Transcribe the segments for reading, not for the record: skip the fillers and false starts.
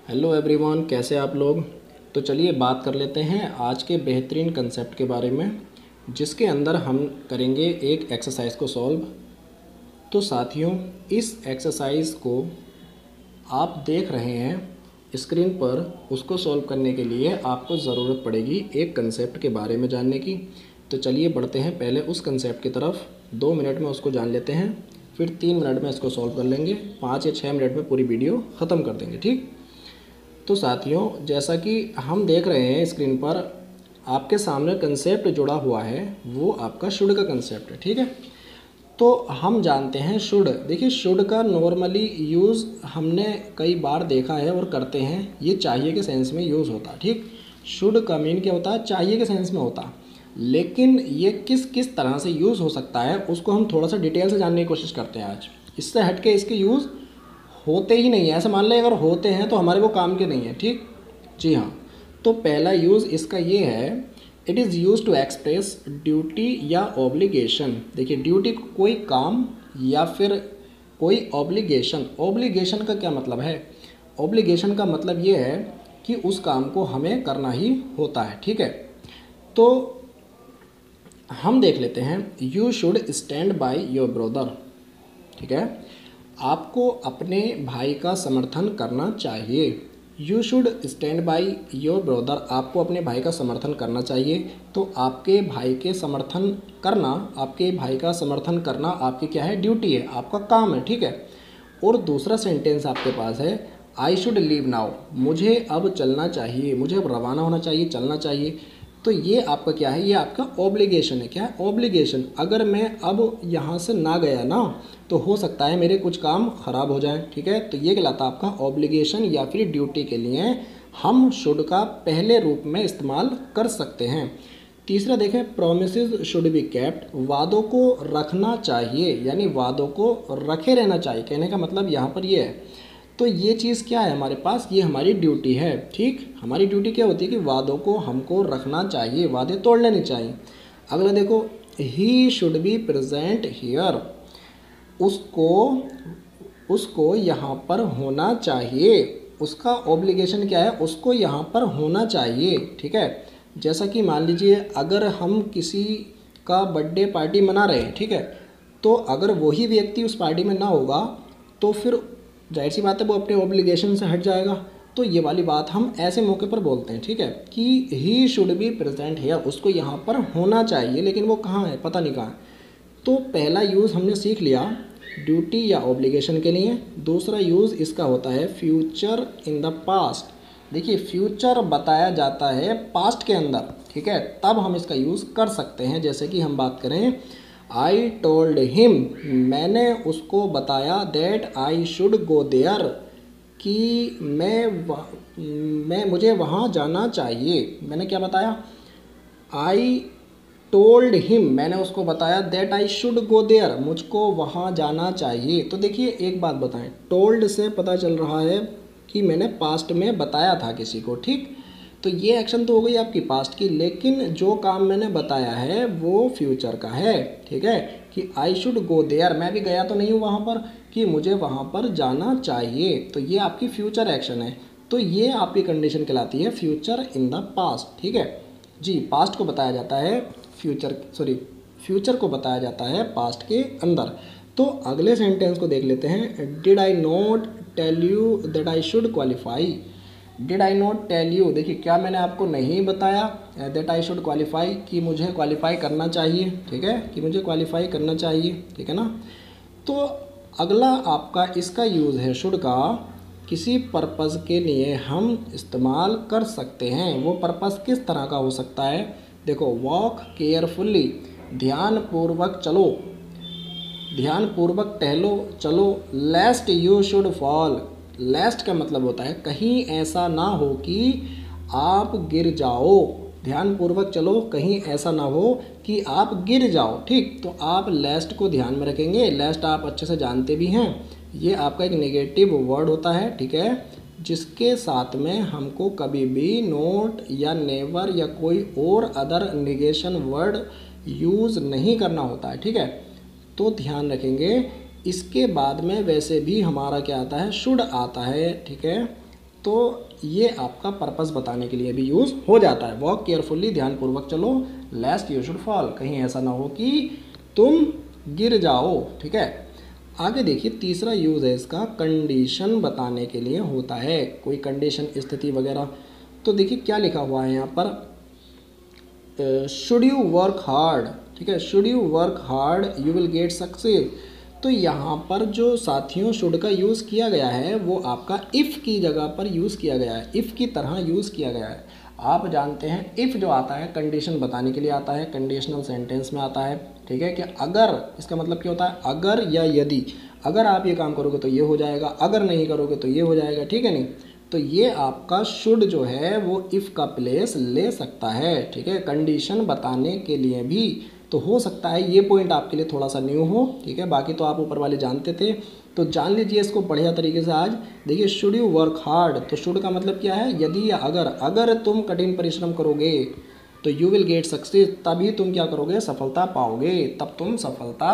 Hello everyone, कैसे आप लोग। तो चलिए बात कर लेते हैं आज के बेहतरीन कंसेप्ट के बारे में, जिसके अंदर हम करेंगे एक एक्सरसाइज को सॉल्व। तो साथियों, इस एक्सरसाइज को आप देख रहे हैं स्क्रीन पर। उसको सॉल्व करने के लिए आपको ज़रूरत पड़ेगी एक कंसेप्ट के बारे में जानने की। तो चलिए बढ़ते हैं पहले उस कंसेप्ट की तरफ। 2 मिनट में उसको जान लेते हैं, फिर 3 मिनट में इसको सॉल्व कर लेंगे, 5 या 6 मिनट में पूरी वीडियो ख़त्म कर देंगे। ठीक। तो साथियों, जैसा कि हम देख रहे हैं स्क्रीन पर, आपके सामने कंसेप्ट जुड़ा हुआ है, वो आपका शुड का कंसेप्ट है। ठीक है। तो हम जानते हैं शुड। देखिए, शुड का नॉर्मली यूज़ हमने कई बार देखा है और करते हैं। ये चाहिए के सेंस में यूज़ होता है। ठीक। शुड का मीन क्या होता है? चाहिए के सेंस में होता है। लेकिन ये किस किस तरह से यूज़ हो सकता है उसको हम थोड़ा सा डिटेल से जानने की कोशिश करते हैं आज। इससे हट के इसके यूज़ होते ही नहीं है, ऐसा मान लें। अगर होते हैं तो हमारे वो काम के नहीं है। ठीक। जी हाँ। तो पहला यूज़ इसका ये है, it is use to express duty या ऑब्लिगेशन। देखिए, ड्यूटी कोई काम या फिर कोई ऑब्लिगेशन। ऑब्लिगेशन का क्या मतलब है? ऑब्लिगेशन का मतलब ये है कि उस काम को हमें करना ही होता है। ठीक है। तो हम देख लेते हैं, you should stand by your brother. ठीक है। आपको अपने भाई का समर्थन करना चाहिए। You should stand by your brother. आपको अपने भाई का समर्थन करना चाहिए। तो आपके भाई के समर्थन करना, आपके भाई का समर्थन करना आपकी क्या है? ड्यूटी है, आपका काम है। ठीक है। और दूसरा सेंटेंस आपके पास है, आई शुड लीव नाउ। मुझे अब चलना चाहिए, मुझे अब रवाना होना चाहिए, चलना चाहिए। तो ये आपका क्या है? ये आपका ऑब्लिगेशन है। क्या है? ऑब्लिगेशन। अगर मैं अब यहाँ से ना गया ना, तो हो सकता है मेरे कुछ काम ख़राब हो जाएं। ठीक है। तो ये कहलाता है आपका ऑब्लिगेशन या फिर ड्यूटी के लिए हम शुड का पहले रूप में इस्तेमाल कर सकते हैं। तीसरा देखें, प्रोमिसेस शुड बी केप्ट। वादों को रखना चाहिए, यानी वादों को रखे रहना चाहिए। कहने का मतलब यहाँ पर ये है। तो ये चीज़ क्या है हमारे पास? ये हमारी ड्यूटी है। ठीक। हमारी ड्यूटी क्या होती है कि वादों को हमको रखना चाहिए, वादे तोड़ लेने चाहिए। अगला देखो, he should be present here. उसको उसको यहाँ पर होना चाहिए। उसका ऑब्लिगेशन क्या है? उसको यहाँ पर होना चाहिए। ठीक है। जैसा कि मान लीजिए, अगर हम किसी का बर्थडे पार्टी मना रहे हैं, ठीक है, तो अगर वही व्यक्ति उस पार्टी में ना होगा तो फिर जाहिर सी बात है वो अपने ऑब्लिगेशन से हट जाएगा। तो ये वाली बात हम ऐसे मौके पर बोलते हैं। ठीक है, कि he should be present here. उसको यहाँ पर होना चाहिए, लेकिन वो कहाँ है? पता नहीं कहाँ है। तो पहला यूज़ हमने सीख लिया ड्यूटी या ऑब्लिगेशन के लिए। दूसरा यूज़ इसका होता है फ्यूचर इन द पास्ट। देखिए, फ्यूचर बताया जाता है पास्ट के अंदर। ठीक है, तब हम इसका यूज़ कर सकते हैं। जैसे कि हम बात करें, आई टोल्ड हिम, मैंने उसको बताया, that I should go there, कि मुझे वहाँ जाना चाहिए। मैंने क्या बताया? आई टोल्ड हिम, मैंने उसको बताया, that I should go there, मुझको वहाँ जाना चाहिए। तो देखिए, एक बात बताएं, टोल्ड से पता चल रहा है कि मैंने पास्ट में बताया था किसी को। ठीक। तो ये एक्शन तो हो गई आपकी पास्ट की, लेकिन जो काम मैंने बताया है वो फ्यूचर का है। ठीक है, कि आई शुड गो देयर, मैं भी गया तो नहीं हूँ वहाँ पर, कि मुझे वहाँ पर जाना चाहिए। तो ये आपकी फ्यूचर एक्शन है। तो ये आपकी कंडीशन कहलाती है फ्यूचर इन द पास्ट। ठीक है जी। पास्ट को बताया जाता है फ्यूचर को बताया जाता है पास्ट के अंदर। तो अगले सेंटेंस को देख लेते हैं, did I not tell you that I should qualify. Did I not tell you, देखिए, क्या मैंने आपको नहीं बताया दैट आई शुड क्वालिफाई, कि मुझे क्वालिफाई करना चाहिए। ठीक है, कि मुझे क्वालिफाई करना चाहिए। ठीक है ना। तो अगला आपका इसका यूज़ है शुड का, किसी पर्पज़ के लिए हम इस्तेमाल कर सकते हैं। वो पर्पज़ किस तरह का हो सकता है? देखो, वॉक केयरफुली, ध्यानपूर्वक चलो, ध्यानपूर्वक टहलो, चलो। लेस्ट यू शुड फॉल, लेस्ट का मतलब होता है कहीं ऐसा ना हो कि आप गिर जाओ। ध्यानपूर्वक चलो, कहीं ऐसा ना हो कि आप गिर जाओ। ठीक। तो आप लेस्ट को ध्यान में रखेंगे। लेस्ट आप अच्छे से जानते भी हैं, ये आपका एक नेगेटिव वर्ड होता है। ठीक है, जिसके साथ में हमको कभी भी नोट या नेवर या कोई और अदर निगेशन वर्ड यूज़ नहीं करना होता है। ठीक है, तो ध्यान रखेंगे। इसके बाद में वैसे भी हमारा क्या आता है? शुड आता है। ठीक है, तो ये आपका पर्पस बताने के लिए भी यूज़ हो जाता है। वॉक केयरफुली, ध्यानपूर्वक चलो, लेस्ट यू शुड फॉल, कहीं ऐसा ना हो कि तुम गिर जाओ, ठीक है। आगे देखिए तीसरा यूज़ है इसका, कंडीशन बताने के लिए होता है, कोई कंडीशन, स्थिति वगैरह। तो देखिए क्या लिखा हुआ है यहाँ पर, शुड यू वर्क हार्ड, ठीक है, should you work hard you will get success. तो यहाँ पर जो साथियों शुड का यूज़ किया गया है वो आपका इफ़ की जगह पर यूज़ किया गया है, इफ़ की तरह यूज़ किया गया है। आप जानते हैं इफ़ जो आता है कंडीशन बताने के लिए आता है, कंडीशनल सेंटेंस में आता है, ठीक है, कि अगर, इसका मतलब क्या होता है, अगर या यदि, अगर आप ये काम करोगे तो ये हो जाएगा, अगर नहीं करोगे तो ये हो जाएगा, ठीक है नहीं। तो ये आपका शुड जो है वो इफ़ का प्लेस ले सकता है, ठीक है, कंडीशन बताने के लिए भी। तो हो सकता है ये पॉइंट आपके लिए थोड़ा सा न्यू हो, ठीक है, बाकी तो आप ऊपर वाले जानते थे, तो जान लीजिए इसको बढ़िया तरीके से आज। देखिए शुड यू वर्क हार्ड, तो शुड का मतलब क्या है, यदि या अगर, अगर तुम कठिन परिश्रम करोगे तो यू विल गेट सक्सेस, तभी तुम क्या करोगे, सफलता पाओगे, तब तुम सफलता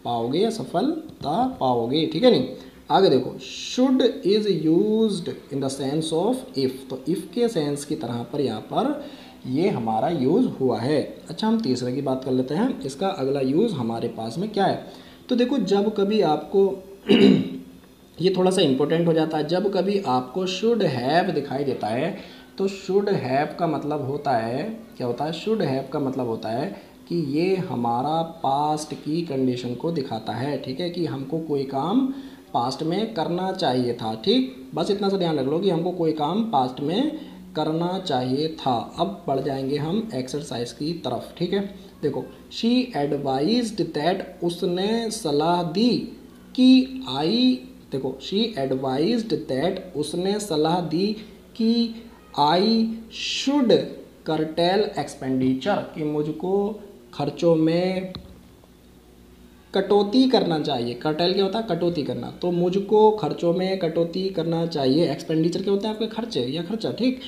पाओगे, सफलता पाओगे, ठीक है नहीं। आगे देखो, should is used in the sense of if, तो इफ़ के सेंस की तरह पर यहाँ पर ये हमारा यूज़ हुआ है। अच्छा हम तीसरे की बात कर लेते हैं, इसका अगला यूज़ हमारे पास में क्या है। तो देखो जब कभी आपको ये थोड़ा सा इम्पोर्टेंट हो जाता है, जब कभी आपको शुड हैव दिखाई देता है तो शुड हैव का मतलब होता है, क्या होता है, शुड हैव का मतलब होता है कि ये हमारा पास्ट की कंडीशन को दिखाता है, ठीक है, कि हमको कोई काम पास्ट में करना चाहिए था, ठीक, बस इतना सा ध्यान रख लो कि हमको कोई काम पास्ट में करना चाहिए था। अब बढ़ जाएंगे हम एक्सरसाइज की तरफ, ठीक है। देखो, शी एडवाइज्ड दैट, उसने सलाह दी कि आई, देखो शी एडवाइज्ड दैट, उसने सलाह दी कि आई शुड करटेल एक्सपेंडिचर, कि मुझको खर्चों में कटौती करना चाहिए। कर्टेल क्या होता है, कटौती करना, तो मुझको खर्चों में कटौती करना चाहिए। एक्सपेंडिचर क्या होता है, आपके खर्चे या खर्चा, ठीक।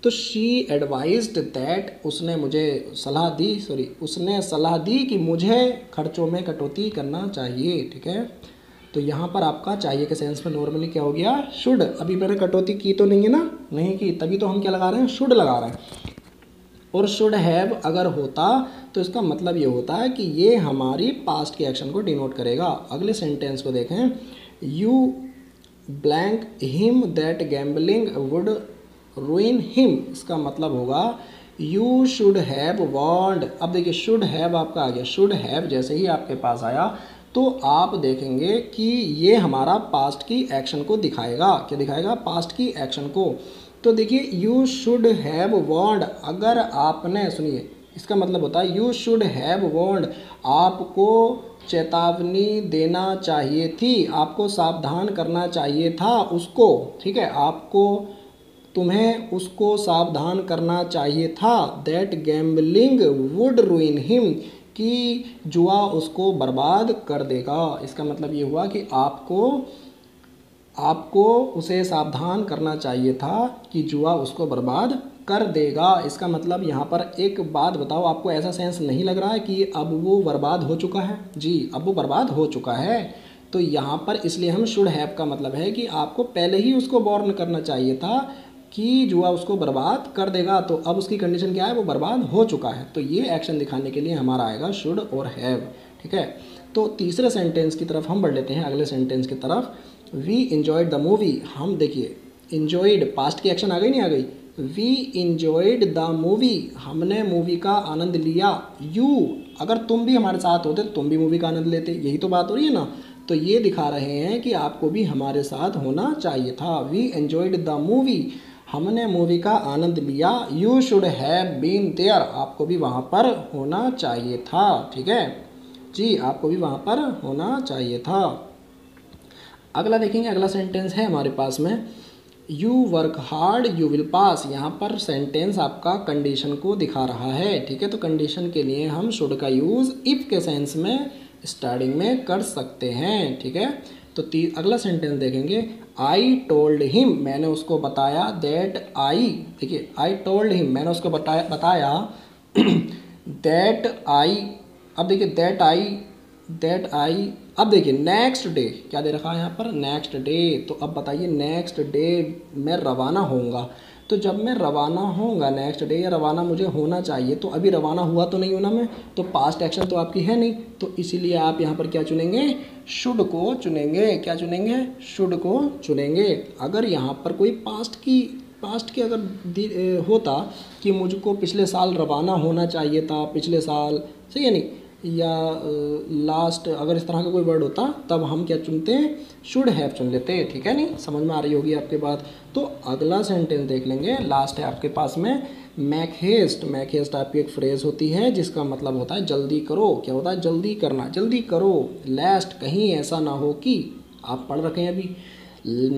तो शी एडवाइज्ड दैट, उसने मुझे सलाह दी, सॉरी उसने सलाह दी कि मुझे खर्चों में कटौती करना चाहिए, ठीक है। तो यहाँ पर आपका चाहिए के सेंस में नॉर्मली क्या हो गया, शुड। अभी मैंने कटौती की तो नहीं है ना, नहीं की, तभी तो हम क्या लगा रहे हैं, शुड लगा रहे हैं। और शुड हैव अगर होता तो इसका मतलब ये होता है कि ये हमारी पास्ट के एक्शन को डिनोट करेगा। अगले सेंटेंस को देखें, you blank him that gambling would रूइन him, इसका मतलब होगा यू शुड हैव वार्नड। अब देखिए शुड हैव आपका आ गया, शुड हैव जैसे ही आपके पास आया तो आप देखेंगे कि ये हमारा पास्ट की एक्शन को दिखाएगा, क्या दिखाएगा, पास्ट की एक्शन को। तो देखिए यू शुड हैव वार्नड, अगर आपने, सुनिए इसका मतलब होता है यू शुड हैव वार्नड, आपको चेतावनी देना चाहिए थी, आपको सावधान करना चाहिए था उसको, ठीक है, आपको, तुम्हें उसको सावधान करना चाहिए था, दैट गैम्बलिंग वुड रूइन हिम, कि जुआ उसको बर्बाद कर देगा। इसका मतलब ये हुआ कि आपको उसे सावधान करना चाहिए था कि जुआ उसको बर्बाद कर देगा। इसका मतलब यहाँ पर एक बात बताओ, आपको ऐसा सेंस नहीं लग रहा है कि अब वो बर्बाद हो चुका है, जी अब वो बर्बाद हो चुका है। तो यहाँ पर इसलिए हम शुड हैव का मतलब है कि आपको पहले ही उसको वार्न करना चाहिए था कि जुआ उसको बर्बाद कर देगा, तो अब उसकी कंडीशन क्या है, वो बर्बाद हो चुका है। तो ये एक्शन दिखाने के लिए हमारा आएगा शुड और हैव, ठीक है। तो तीसरे सेंटेंस की तरफ हम बढ़ लेते हैं, अगले सेंटेंस की तरफ। वी इन्जॉयड द मूवी, हम देखिए इन्जॉयड पास्ट की एक्शन आ गई, नहीं आ गई, वी इन्जॉयड द मूवी, हमने मूवी का आनंद लिया। यू, अगर तुम भी हमारे साथ होते तो तुम भी मूवी का आनंद लेते, यही तो बात हो रही है ना। तो ये दिखा रहे हैं कि आपको भी हमारे साथ होना चाहिए था। वी एन्जॉयड द मूवी, हमने मूवी का आनंद लिया। You should have been there, आपको भी वहाँ पर होना चाहिए था, ठीक है जी, आपको भी वहाँ पर होना चाहिए था। अगला देखेंगे, अगला सेंटेंस है हमारे पास में, you work hard you will pass. यहाँ पर सेंटेंस आपका कंडीशन को दिखा रहा है, ठीक है। तो कंडीशन के लिए हम शुड का यूज़ इफ़ के सेंस में स्टार्टिंग में कर सकते हैं, ठीक है। तो अगला सेंटेंस देखेंगे, आई टोल्ड हिम, मैंने उसको बताया, दैट आई, देखिए आई टोल्ड हिम, मैंने उसको बताया दैट आई, अब देखिए दैट आई दैट आई, अब देखिए नेक्स्ट डे क्या दे रखा है यहाँ पर, नेक्स्ट डे। तो अब बताइए नेक्स्ट डे मैं रवाना होऊंगा, तो जब मैं रवाना होऊंगा नेक्स्ट डे, या रवाना मुझे होना चाहिए, तो अभी रवाना हुआ तो नहीं हूँ ना मैं, तो पास्ट एक्शन तो आपकी है नहीं, तो इसीलिए आप यहाँ पर क्या चुनेंगे, शुड को चुनेंगे। क्या चुनेंगे, शुड को चुनेंगे। अगर यहाँ पर कोई पास्ट की अगर होता कि मुझको पिछले साल रवाना होना चाहिए था, पिछले साल, सही है नहीं, या लास्ट, अगर इस तरह का कोई वर्ड होता तब हम क्या चुनते हैं, शुड हैव चुन लेते। ठीक है नहीं, समझ में आ रही होगी आपके बात। तो अगला सेंटेंस देख लेंगे, लास्ट है आपके पास में मैक हेस्ट। मैक हेस्ट आपकी एक फ्रेज होती है जिसका मतलब होता है जल्दी करो। क्या होता है, जल्दी करना, जल्दी करो। लास्ट, कहीं ऐसा ना हो कि, आप पढ़ रखे हैं अभी,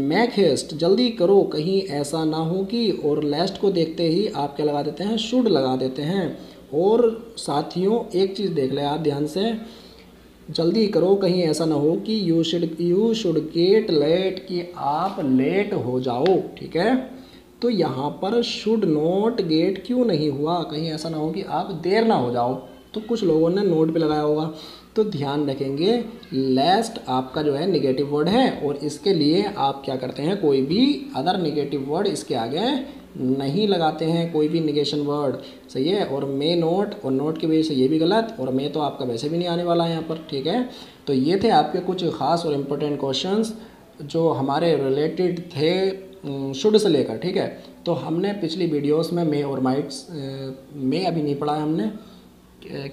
मैक हेस्ट जल्दी करो, कहीं ऐसा ना हो कि, और लास्ट को देखते ही आप क्या लगा देते हैं, शुड लगा देते हैं। और साथियों एक चीज़ देख लें आप ध्यान से, जल्दी करो कहीं ऐसा ना हो कि यू शुड गेट लेट, कि आप लेट हो जाओ। ठीक है, तो यहाँ पर शुड नॉट गेट क्यों नहीं हुआ, कहीं ऐसा ना हो कि आप देर ना हो जाओ, तो कुछ लोगों ने नोट पे लगाया होगा। तो ध्यान रखेंगे, लास्ट आपका जो है निगेटिव वर्ड है, और इसके लिए आप क्या करते हैं, कोई भी अदर निगेटिव वर्ड इसके आगे नहीं लगाते हैं, कोई भी निगेशन वर्ड, सही है। और मे नोट, और नोट की वजह से ये भी गलत, और मे तो आपका वैसे भी नहीं आने वाला है यहाँ पर। ठीक है, तो ये थे आपके कुछ ख़ास और इम्पोर्टेंट क्वेश्चंस जो हमारे रिलेटेड थे शुड से लेकर। ठीक है, तो हमने पिछली वीडियोस में मे और माइट्स, मे अभी नहीं पढ़ा है हमने,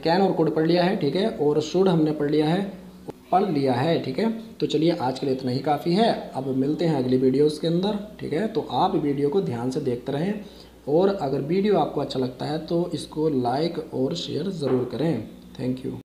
कैन और कुड पढ़ लिया है। ठीक है, और शुड हमने पढ़ लिया है। ठीक है, तो चलिए आज के लिए इतना ही काफ़ी है, अब मिलते हैं अगली वीडियोस के अंदर। ठीक है, तो आप वीडियो को ध्यान से देखते रहें, और अगर वीडियो आपको अच्छा लगता है तो इसको लाइक और शेयर ज़रूर करें। Thank you.